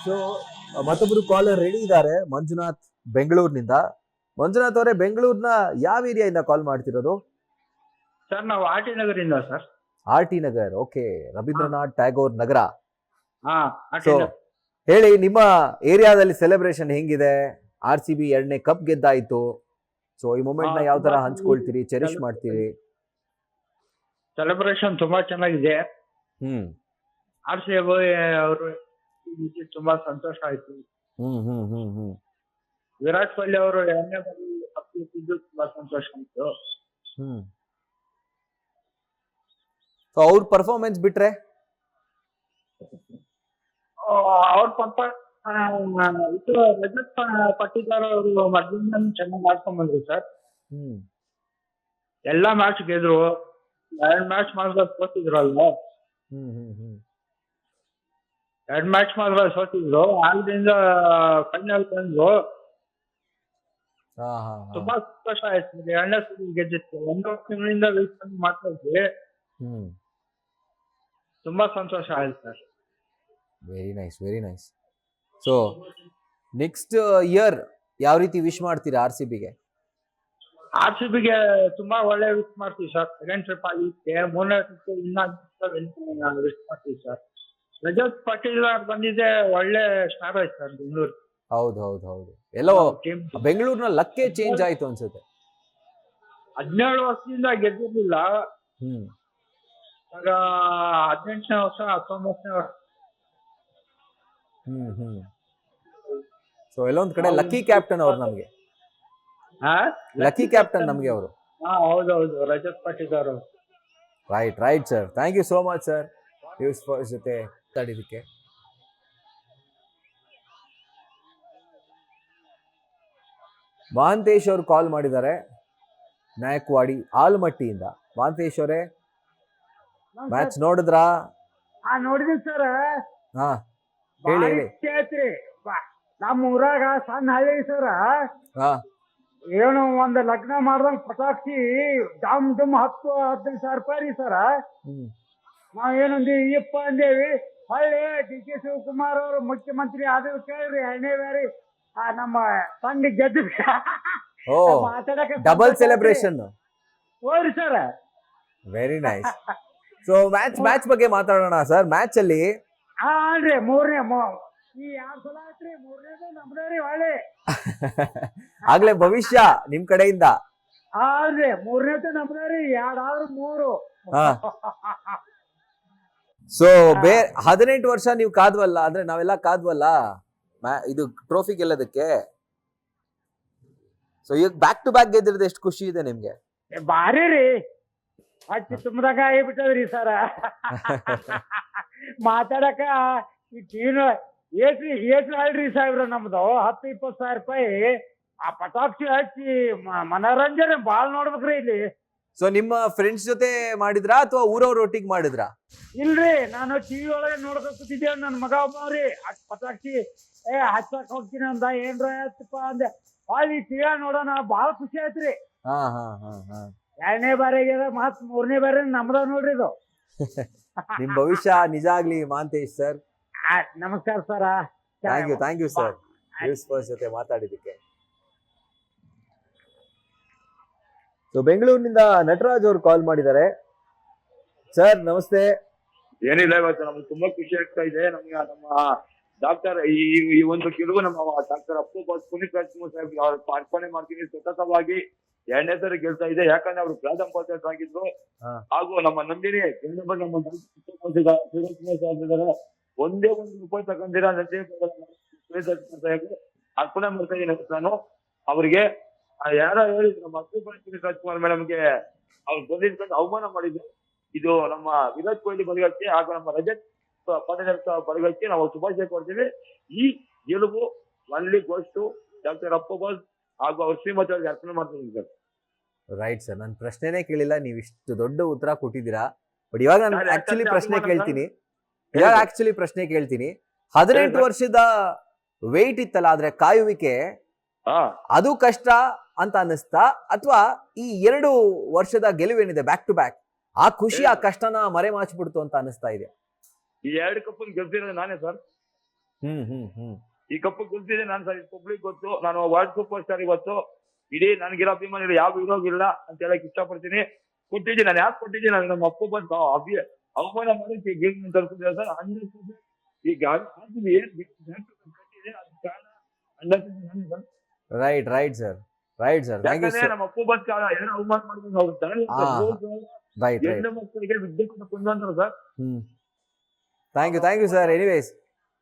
So ಮತ್ತೊಬ್ರು caller ready ಇದ್ದಾರೆ, ಮಂಜುನಾಥ್ ಬೆಂಗಳೂರಿನಿಂದ. ಮಂಜುನಾಥ್ ಅವರೇ, ಬೆಂಗಳೂರಿನ ಯಾವ ಏರಿಯಾಯಿಂದ ಕಾಲ್ ಮಾಡ್ತಿರೋದು? ಸರ್ ನಾವು ಆರ್ ಟಿ ನಗರಿಂದ sir. R T Nagar, okay, Rabindranath Tagore Nagar. ಹಾ ಸೊ ಹೇಳಿ, ನಿಮ್ಮ ಏರಿಯಾದಲ್ಲಿ ಸೆಲೆಬ್ರೇಷನ್ ಹೆಂಗಿದೆ? RCB 2ನೇ ಕಪ್ ಗೆದ್ದಾಯ್ತು. ಸೊ ಈ ಮೂಮೆಂಟ್ ನ ಯಾವ ತರ ಹಂಚ್ಕೊಳ್ತೀರಿ, ಚೆರಿಶ್ ಮಾಡ್ತೀರಿ? ಸೆಲೆಬ್ರೇಷನ್ ತುಂಬಾ ಚೆನ್ನಾಗಿದೆ. RCB ಅವರು ತುಂಬಾ ಸಂತೋಷ ಆಯ್ತು. ವಿರಾಟ್ ಕೊಹ್ಲಿ ಅವರು 2ನೇ ಬಾರಿ ಕಪ್ ಗೆದ್ದಿದ್ದು ತುಂಬಾ ಸಂತೋಷ ಆಯ್ತು. ಸೊ ಅವ್ರ ಪರ್ಫಾರ್ಮೆನ್ಸ್ ಬಿಟ್ರೆ ಅವ್ರ ಪಪ್ಪ ಇದು ರಜತ್ ಪಟ್ಟಿದಾರ್ ಅವರು ಮೊದಲಿಂದ ಚೆನ್ನಾಗಿ ಆಡ್ಕೊಂಡ್ ಬಂದ್ರು ಸರ್. ಎಲ್ಲಾ ಮ್ಯಾಚ್ ಗೆದ್ರು. 2 ಮ್ಯಾಚ್ ಮಾತ್ರ ಸೋತಿದ್ರಲ್ವಾ? 2 ಮ್ಯಾಚ್ ಮಾತ್ರ ಸೋತಿದ್ರು. ಆದ್ರಿಂದ ಫೈನಲ್ ಬಂದ್ರು. ತುಂಬಾ ಸಂತೋಷ ಆಯ್ತು. 2ನೇ ಸರಿ ಗೆದ್ದಿತ್ತು. 1 ತಿಂಗಳಿಂದ ವೇಟ್ ಮಾಡ್ತಾ ಇದ್ವಿ. ತುಂಬಾ ಸಂತೋಷ ಆಯ್ತು sir. Very nice, very nice. So next year ಯಾವ ರೀತಿ ವಿಶ್ ಮಾಡ್ತೀರಾ RCBಗೆ? RCBಗೆ ತುಂಬಾ ಒಳ್ಳೆ ವಿಶ್ ಮಾಡ್ತೀವಿ ಸರ್. ಸೆಕೆಂಡ್ ಟ್ರಿಪ್ ಆಗಿಕ್ಕೆ 3ನೇ ಟ್ರಿಪ್ ಇನ್ನ ವಿಶ್ ಮಾಡ್ತೀವಿ ಸರ್. ರಜತ್ ಪಟೇಲ್ ಬಂದಿದೆ, ಒಳ್ಳೆ ಸ್ಟಾರ್ ಆಯ್ತು ಸರ್ ಬೆಂಗಳೂರು. ಹೌದು ಹೌದು ಹೌದು, ಎಲ್ಲೋ ಬೆಂಗಳೂರಿನ ಲಕ್ಕೇ ಚೇಂಜ್ ಆಯ್ತು ಅನ್ಸುತ್ತೆ. 17 ವರ್ಷದಿಂದ ಗೆದ್ದಿರ್ಲಿಲ್ಲ. ಆಗ 18ನೇ ವರ್ಷ 19ನೇ ವರ್ಷ. ಸೊ ಎಲ್ಲೊಂದ್ ಕಡೆ ಲಕ್ಕಿ ಕ್ಯಾಪ್ಟನ್ ಅವ್ರು ನಮ್ಗೆ. ಲಕ್ಕಿ ಕ್ಯಾಪ್ಟನ್ ನಮ್ಗೆ ಅವರು. ಹೌದೌದು, ರಜತ್ ಪಾಟೀದಾರ್ ಅವರು. Right right sir, thank you so much sir news first ಜೊತೆ ಮಾತಾಡಿದಕ್ಕೆ. ಮಹಾಂತೇಶ್ ಅವರು ಕಾಲ್ ಮಾಡಿದ್ದಾರೆ ನಾಯಕ್ವಾಡಿ ಆಲ್ಮಟ್ಟಿಯಿಂದ. ಮಹಾಂತೇಶ್ ಅವರೇ, ಮ್ಯಾಚ್ ನೋಡಿದ್ರಾ? ನೋಡಿದೀನಿ ಸರ್. ಹಾ ಹೇಳಿ ಹೇಳಿ. ನಮ್ಮ ಊರಾಗ ಸಣ್ಣ ಹಳ್ಳಿ ಸರ, ಏನು ಒಂದ್ ಲಗ್ನ ಮಾಡ್ದಂಗ್ ಪಟಾಕ್ಷಿ ಡಮ್ ಡಮ್ 10-15 ಸಾವಿರ ರೂಪಾಯಿ ರೀ ಸರ. ನಾವ್ ಏನಂದಿ ಇಪ್ಪ ಅಂದೇವಿ. ಹೊಳ್ಳಿ DK ಶಿವಕುಮಾರ್ ಅವರು ಮುಖ್ಯಮಂತ್ರಿ ಆದ ಕೇಳ್ರಿ 2ನೇ ಬಾರಿ ನಮ್ಮ ತಂಡ ಗೆದ್ದು ಮಾತಾಡಕ ಡಬಲ್ ಸೆಲೆಬ್ರೇಷನ್. ಹೋರಿ sir. Very nice. So match ಬಗ್ಗೆ ಮಾತಾಡೋಣ ಸರ್. ಮ್ಯಾಚ್ ಅಲ್ಲಿ ಅಲ್ರಿ 3ನೇ ಈ 2 ಸಲ ಆಯ್ತ್ರಿ. 3ನೇದು ನಮ್ದ್ರಿ ಹೊಳ್ಳಿ. ಆಗ್ಲೇ ಭವಿಷ್ಯ ನಿಮ್ ಕಡೆಯಿಂದ. ಅಲ್ರಿ 3ನೇದು ನಮ್ದ್ರಿ, 2 ಆದ್ರೂ 3. ಸೊ 18 ವರ್ಷ ನೀವು ಕಾದ್ವಲ್ಲ, ಅಂದ್ರೆ ನಾವೆಲ್ಲ ಕಾದ್ವಲ್ಲ ಇದು ಟ್ರೋಫಿ ಗೆಲ್ಲೋದಕ್ಕೆ. ಸೊ ಈಗ ಬ್ಯಾಕ್ ಟು ಬ್ಯಾಕ್ ಗೆದ್ದಿರೋದು ಎಷ್ಟು ಖುಷಿ ಇದೆ ನಿಮ್ಗೆ? ಬಾರಿ ರೀ, ಹಚ್ಚಿ ತುಂಬದಾಗ ಆಗಿಬಿಟ್ಟದ್ರಿ ಸರ. ಮಾತಾಡಕ ಈ ಟೀಮ್ ಏಟ್ರಿ ಅಲ್ರಿ ಸಾಹೇಬ್ರ, ನಮ್ದು 10-20 ಸಾವಿರ ರೂಪಾಯಿ ಆ ಪಟಾಕ್ಷಿ ಹಚ್ಚಿ ಮನೋರಂಜನೆ ಬಾಳ್ ನೋಡ್ಬೇಕ್ರಿ ಇಲ್ಲಿ. ಸೊ ನಿಮ್ಮ ಫ್ರೆಂಡ್ಸ್ ಜೊತೆ ಮಾಡಿದ್ರಾ ಅಥವಾ ಊರವ್ರೊಟ್ಟಿಗೆ ಮಾಡಿದ್ರಾ? ಇಲ್ರಿ, ನಾನು ಟಿವಿ ಒಳಗೆ ನೋಡ್ಕೊಂಡ್ ಕೂತಿದ್ದೇವೆ. ನನ್ ಮಗ ಒಬ್ಬವ್ರಿ ಪಟಾಕ್ಷಿ ಹಚ್ಚಕ್ ಹೋಗ್ತೀನಿ ಅಂದ. ಏನ್ರ ಆಯ್ತಪ್ಪ ಅಂದೆ. ಅಲ್ಲಿ ಟಿವಿ ನೋಡೋಣ, ಬಾಳ ಖುಷಿ ಆಯ್ತ್ರಿ. 2ನೇ ಬಾರಿಗೆ ಮತ್ 3ನೇ ಬಾರಿ ನಮ್ದ ನೋಡ್ರಿ ಇದು. ನಿಮ್ ಭವಿಷ್ಯ ನಿಜ ಆಗ್ಲಿ ಮಹಾಂತೇಶ್ ಸರ್. ನಮಸ್ಕಾರ sir. Thank you sir news first ಜೊತೆ ಮಾತಾಡಿದಕ್ಕೆ. ಸೊ ಬೆಂಗಳೂರಿನಿಂದ ನಟರಾಜ್ ಅವರು ಕಾಲ್ ಮಾಡಿದ್ದಾರೆ. ಸರ್ ನಮಸ್ತೆ. ಏನಿಲ್ಲ, ಇವತ್ತು ನಮ್ಗೆ ತುಂಬಾ ಖುಷಿ ಆಗ್ತಾ ಇದೆ. ನಮ್ಗೆ ನಮ್ಮ ಡಾಕ್ಟರ್ ಈ ಒಂದು ಗೆಲುವು ನಮ್ಮ ಡಾಕ್ಟರ್ ಪುನೀತ್ ರಾಜ್ಕುಮಾರ್ ಸಾಹೇಬ್ ಅವ್ರ ಅರ್ಪಣೆ ಮಾಡ್ತೀನಿ. ಸತತವಾಗಿ 2ನೇ ಸರಿ ಗೆಲ್ತಾ ಇದೆ. ಯಾಕಂದ್ರೆ ಅವರು ಗ್ರಾಮ ಪಂಚಾಯತ್ ಆಗಿದ್ರು. ಹಾಗೂ ನಮ್ಮ ನಂದಿನಿ ನಮ್ಮ ಒಂದೇ ರೂಪಾಯಿ ತಗೊಂಡಿರ ಅರ್ಪಣೆ ಮಾಡ್ತಾ ಇದ್ದೀನಿ ನಾನು ಅವರಿಗೆ. ಯಾರೋ ಹೇಳಿದ್ರು ನಮ್ಮ ಪುನೀತ್ ರಾಜ್ಕುಮಾರ್ ಮೇಡಮ್ಗೆ ಅವ್ರು ಬಂದಿದ್ಕೊಂಡು ಅವಮಾನ ಮಾಡಿದ್ರು. ಇದು ನಮ್ಮ ವಿರಾಟ್ ಕೊಹ್ಲಿ ಬಲಗಕ್ಕೆ ಹಾಗೂ ನಮ್ಮ ರಜತ್ ಪಟೇಲ್ ಬಲಗಕ್ಕೆ ನಾವು ಶುಭಾಶಯ ಕೊಡ್ತೀವಿ. ಈ ಗೆಲುವು ಅಲ್ಲಿ ಗೋಸ್ಟು ಡಾಕ್ಟರ್ ಅಪ್ಪೋಬಾಸ್ ಹಾಗೂ ಅವ್ರ ಶ್ರೀಮತಿ ಅವ್ರಿಗೆ ಅರ್ಪಣೆ ಮಾಡ್ತೀನಿ ಸರ್. ರೈಟ್ ಸರ್, ನಾನು ಪ್ರಶ್ನೆನೇ ಕೇಳಿಲ್ಲ, ನೀವು ಇಷ್ಟು ದೊಡ್ಡ ಉತ್ತರ ಕೊಟ್ಟಿದ್ದೀರಾ. ಬಟ್ ಇವಾಗ ನಾನು ಆಕ್ಚುಲಿ ಪ್ರಶ್ನೆ ಕೇಳ್ತೀನಿ. 18 ವರ್ಷದ ವೇಟ್ ಇತ್ತಲ್ಲ, ಆದ್ರೆ ಕಾಯುವಿಕೆ ಅದು ಕಷ್ಟ ಅಂತ ಅನ್ನಿಸ್ತಾ, ಅಥವಾ ಈ 2 ವರ್ಷದ ಗೆಲುವೇನಿದೆ ಬ್ಯಾಕ್ ಟು ಬ್ಯಾಕ್, ಆ ಖುಷಿ ಆ ಕಷ್ಟನ ಮರೆ ಮಾಚ್ಬಿಡ್ತು ಅಂತ ಅನಿಸ್ತಾ ಇದೆ? ಈ 2 ಕಪ್ ಗೆಲ್ತಿರೋದು ನಾನೇ ಸರ್. ಈ ಕಪ್ಪು ಗೆಲ್ತಿದೆ ನಾನು ಸರ್, ಪಬ್ಲಿಕ್ ಗೊತ್ತು, ನಾನು ವರ್ಲ್ಡ್ ಸೂಪರ್ ಸ್ಟಾರ್ ಇವತ್ತು. ಇಡೀ ನನ್ಗಿರೋ ಅಭಿಮಾನಿಗಳು ಯಾವ ಇರೋಗಿಲ್ಲ ಅಂತ ಹೇಳಕ್ ಇಷ್ಟಪಡ್ತೀನಿ. ಕೊಟ್ಟಿದ್ದೀನಿ, ನಾನು ಯಾಕೆ ಕೊಟ್ಟಿದ್ದೀನಿ ಅಂದ್ರೆ ನಮ್ಮ ಅಪ್ಪ ಬಂದು ಅವಮಾನ ಮಾಡಿ ಗೇಮ್ ತರಿಸಿದ್ರೆ ಸರ್ 100% ಈಗ ಏನ್ ಕಟ್ಟಿದೆ ಅದ್ ಕಾರಣ 100% ರೈಟ್ ಸರ್ ಥ್ಯಾಂಕ್ ಯು ಯಾಕಂದ್ರೆ ನಮ್ಮ ಅಪ್ಪ ಬಂದ್ ಕಾರಣ ಏನೋ ಅವಮಾನ ಮಾಡಿದ್ರು ಅವ್ರು ರೈಟ್ ಹೆಣ್ಣು ಮಕ್ಕಳಿಗೆ ವಿದ್ಯಾಭ್ಯಾಸ ಕೊಂದಂತಾರೆ ಸರ್. Thank you sir. ಎನಿವೇಸ್